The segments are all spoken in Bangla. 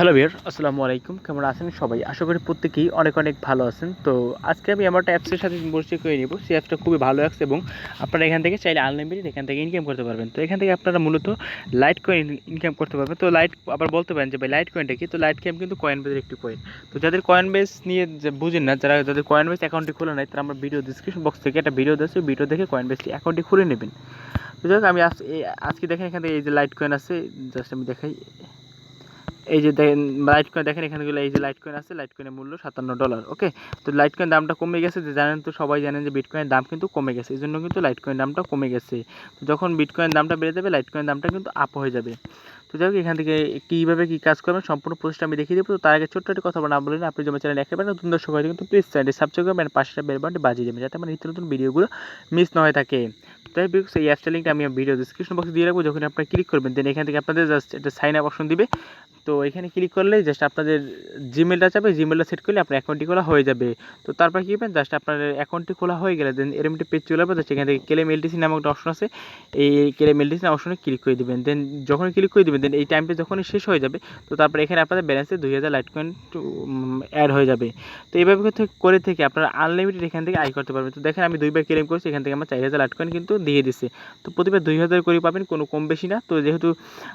হ্যালো ভিউয়ার, আসসালামু আলাইকুম। কেমন আছেন সবাই? আশা করি প্রত্যেকেই অনেক অনেক ভালো আছেন। তো আজকে আমি আমার একটা অ্যাপসের সাথে পরিচয় করে নিব। সেই অ্যাপসটা খুবই ভালো অ্যাপস এবং আপনারা এখান থেকে চাইলে আনলিমিটেড এখান থেকে ইনকাম করতে পারবেন। তো এখান থেকে আপনারা মূলত লাইট কয়েন ইনকাম করতে পারবেন। তো লাইট আবার বলতে পারেন যে ভাই লাইট কয়েনটা কি? তো লাইট কয়েন কিন্তু কয়েন বেজের একটি কয়েন। তো যাদের কয়েন বেস নিয়ে বুঝেন না, যাদের কয়েন বেস অ্যাকাউন্টটি খোলা নাই, তারা আমার ভিডিও ডিসক্রিপশন বক্স থেকে একটা ভিডিও দিয়েছে, ভিডিও দেখে কয়েন বেসটি অ্যাকাউন্টটি খুলে নেবেন। তো যাই হোক, আমি আজকে দেখেন এখান থেকে এই যে লাইট কয়েন আছে, জাস্ট আমি দেখাই। এই যে দেখেন লাইট কয়েন, দেখেন এখানেগুলো এই যে লাইট কয়েন আছে, লাইট কয়েনের মূল্য $57। ওকে, তো লাইট কয়েন দামটা কমে গেছে, যে জানেন তো, সবাই জানেন যে বিটকয়েনের দাম কিন্তু কমে গেছে, এই জন্য কিন্তু লাইট কয়েন দামটা কমে গেছে। তো যখন বিটকয়েন দামটা বেড়ে যাবে, লাইট কয়েন দামটা কিন্তু আপ হয়ে যাবে। তো যাই হোক, এখান থেকে কীভাবে কী কাজ করবেন সম্পূর্ণ প্রসেসটা আমি দেখিয়ে দেবো। তো তার আগে ছোট্ট একটি কথা না বলেন, আপনি যদি চ্যানেল একেবারে নতুন দর্শক হয় কিন্তু প্লিজ চ্যানেলটি সাবস্ক্রাইব করবেন, পাশের বেল বাটনটি বাজিয়ে দেবেন, যাতে আমার নিত্য নতুন ভিডিওগুলো মিস না হয়ে থাকে। তাই সেই অ্যাপসটার লিঙ্কটা আমি ভিডিও ডিসক্রিপশন বক্সে দিয়ে রাখবো। যখন আপনারা ক্লিক করবেন, দেন এখান থেকে আপনাদের জাস্ট একটা সাইন আপ অপশন দিবে। তো এখানে ক্লিক করলেই জাস্ট আপনাদের জিমেলটা চাবে, জিমেলটা সেট করলে আপনার অ্যাকাউন্টটি খোলা হয়ে যাবে। তো তারপর কী করবেন, জাস্ট আপনার অ্যাকাউন্টটি খোলা হয়ে গেলে দেন এরকম একটি পেজ চলে আসবে। জাস্ট এখান থেকে ক্লেম এলটিসি নামক একটা অপশন আছে, এই ক্লেম এলটিসি অপশনে ক্লিক করে দেবেন। দেন যখন ক্লিক করে দেবেন, দেন এই টাইমটা যখনই শেষ হয়ে যাবে, তো তারপর এখানে আপনাদের ব্যালেন্সে 2000 লাইট কয়েন অ্যাড হয়ে যাবে। তো এইভাবে করে থেকে আপনারা আনলিমিটেড এখান থেকে আয় করতে পারবেন। তো দেখেন আমি 2বার ক্লেম করছি, এখান থেকে আমার 4000 লাইট কয়েন কিন্তু দিয়ে দিচ্ছে। তো প্রতিবার 2000 করে পাবেন, কোনো কম বেশি না। তো যেহেতু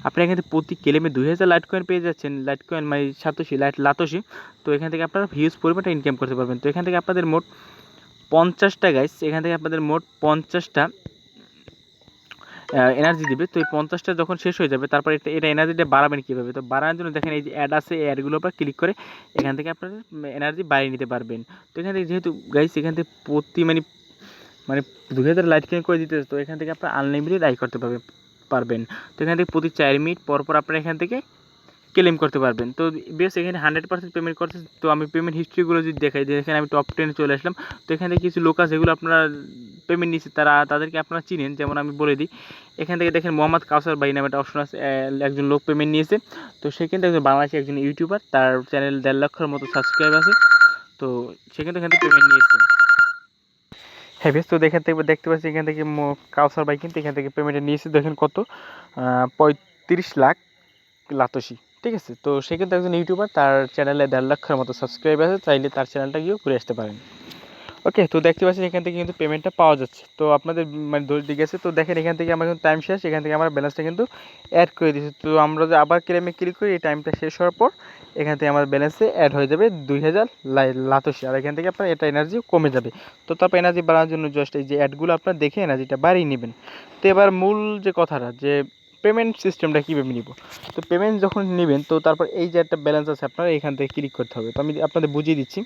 আপনি এখান থেকে প্রতি ক্লেমে 2000 লাইট কয়েন পেয়ে যাচ্ছেন, লাইট কয়েন মানে সাতোশি লাতোশি, তো এখান থেকে আপনারা হিউজ পরিমাণটা ইনকাম করতে পারবেন। তো এখান থেকে আপনাদের মোট 50টা গাইস, এখান থেকে আপনাদের মোট 50টা এনার্জি দিবে। তো এই 50টা যখন শেষ হয়ে যাবে, তারপর এটা এনার্জিটা বাড়াবেন কীভাবে? তো বাড়ানোর জন্য দেখেন এই যে অ্যাড আছে, এই অ্যাডগুলোর উপর ক্লিক করে এখান থেকে আপনারা এনার্জি বাড়িয়ে নিতে পারবেন। তো এখান থেকে যেহেতু গাইস এখান থেকে প্রতি মানে 2000 লাইট কয়েন করে দিতে, তো এখান থেকে আপনারা আনলিমিটেড আয় করতে পারবেন। তো এখান থেকে প্রতি 4 মিনিট পর পর আপনারা এখান থেকে ক্লেম করতে পারবেন। তো বেশ এখানে 100% পেমেন্ট করছে। তো আমি পেমেন্ট হিস্ট্রিগুলো যদি দেখাই, যে এখানে আমি টপ 10 চলে আসলাম। তো এখান থেকে কিছু লোক আছে যেগুলো আপনারা পেমেন্ট নিচ্ছে, তাদেরকে আপনারা চিনেন। যেমন আমি বলে দিই, এখান থেকে দেখেন মোহাম্মদ কাউসার ভাই নামে একটা অপশন আছে, একজন লোক পেমেন্ট নিয়েছে। তো সে কিন্তু একজন বাংলাদেশি একজন ইউটিউবার, তার চ্যানেল 1.5 লক্ষের মতো সাবস্ক্রাইব আছে। তো সে কিন্তু এখান থেকে পেমেন্ট নিয়েছে। হ্যাঁ বেশ, তো দেখতে পাচ্ছি এখান থেকে কাউসার ভাই কিন্তু এখান থেকে পেমেন্টটা নিয়েছে। দেখেন কত, 35 লাখ লাতোশি। ঠিক আছে, তো সে কিন্তু একজন ইউটিউবার, তার চ্যানেলে 1.5 লক্ষের মতো সাবস্ক্রাইব আছে, চাইলে তার চ্যানেলটা গিয়েও ঘুরে আসতে পারেন। ওকে, তো দেখতে পাচ্ছেন এখান থেকে কিন্তু পেমেন্টটা পাওয়া যাচ্ছে। তো আপনাদের মানে দোষ দিকে আছে। তো দেখেন এখান থেকে আমার কিন্তু টাইম শেষ, এখান থেকে আমার ব্যালেন্সটা কিন্তু অ্যাড করে দিয়েছে। তো আমরা যে আবার ক্লেমে ক্লিক করি, এই টাইমটা শেষ হওয়ার পর এখান থেকে আমার ব্যালেন্সে অ্যাড হয়ে যাবে 2000 লাতোশি, আর এখান থেকে আপনার এটা এনার্জি কমে যাবে। তো তারপর এনার্জি বাড়ানোর জন্য জাস্ট এই যে অ্যাডগুলো আপনার দেখে এনার্জিটা বাড়িয়ে নেবেন। তো এবার মূল যে কথাটা, যে পেমেন্ট সিস্টেমটা কীভাবে নিব। তো পেমেন্ট যখন নেবেন, তো তারপর এই যে একটা ব্যালেন্স আছে আপনার এখান থেকে ক্লিক করতে হবে। তো আমি আপনাদের বুঝিয়ে দিচ্ছি।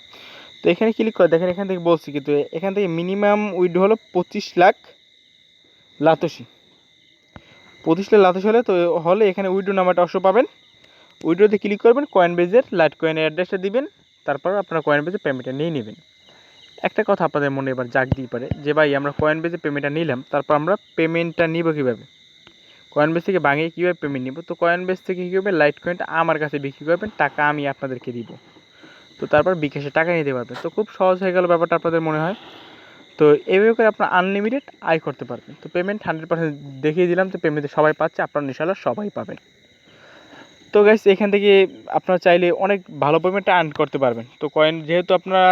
তো এখানে ক্লিক করে দেখেন, এখান থেকে বলছি কিন্তু এখান থেকে মিনিমাম উইথড্র হলো 25 লাখ লাতোশি। 25 লাখ লাতোশি হলে এখানে উইথড্র নাম্বারটা অবশ্য পাবেন। উইথড্রোতে ক্লিক করবেন, কয়েন বেজের লাইট কয়েনের অ্যাড্রেসটা দিবেন, তারপর আপনারা কয়েন বেজে পেমেন্টটা নিয়ে নেবেন। একটা কথা আপনাদের মনে এবার জাগতেই পারে যে ভাই আমরা কয়েন বেজে পেমেন্টটা নিলাম, তারপর আমরা পেমেন্টটা নিব কীভাবে? কয়েন বেস থেকে ভাঙিয়ে কীভাবে পেমেন্ট নিব? তো কয়েন বেস থেকে কী করবেন, লাইট কয়েনটা আমার কাছে বিক্রি করবেন, টাকা আমি আপনাদেরকে দিব। তো তারপর বিকাশে টাকা নিতে পারবেন। তো খুব সহজ হয়ে গেল ব্যাপারটা, আপনাদের মনে হয়? তো এইভাবে করে আপনারা আনলিমিটেড আয় করতে পারবেন। তো পেমেন্ট 100% দেখিয়ে দিলাম। তো পেমেন্টে সবাই পাচ্ছে, আপনারা ইনশাআল্লাহ সবাই পাবেন। তো গাইস এখান থেকে আপনারা চাইলে অনেক ভালো পেমেন্টটা আর্ন করতে পারবেন। তো কয়েন যেহেতু আপনারা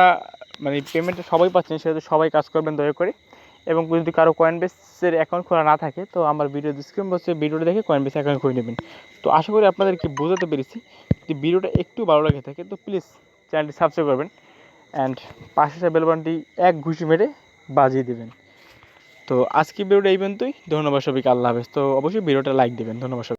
মানে পেমেন্টটা সবাই পাচ্ছেন, সেহেতু সবাই কাজ করবেন দয়া করে। এবং যদি কারো কয়েন বেসের অ্যাকাউন্ট খোলা না থাকে, তো আমার ভিডিও ডিসক্রিপশন বক্সে ভিডিওটা দেখে কয়েন বেস অ্যাকাউন্ট করে নেবেন। তো আশা করি আপনাদেরকে বোঝাতে পেরেছি। যদি ভিডিওটা একটু ভালো লাগে থাকে, তো প্লিজ চ্যানেলটি সাবস্ক্রাইব করবেন অ্যান্ড পাশের বেল বাটনটি এক ঘুষি মেরে বাজিয়ে দেবেন। তো আজকে ভিডিওটা এই পর্যন্তই। ধন্যবাদ সবাইকে, আল্লাহ হাফেজ। তো অবশ্যই ভিডিওটা লাইক দেবেন। ধন্যবাদ সবাই।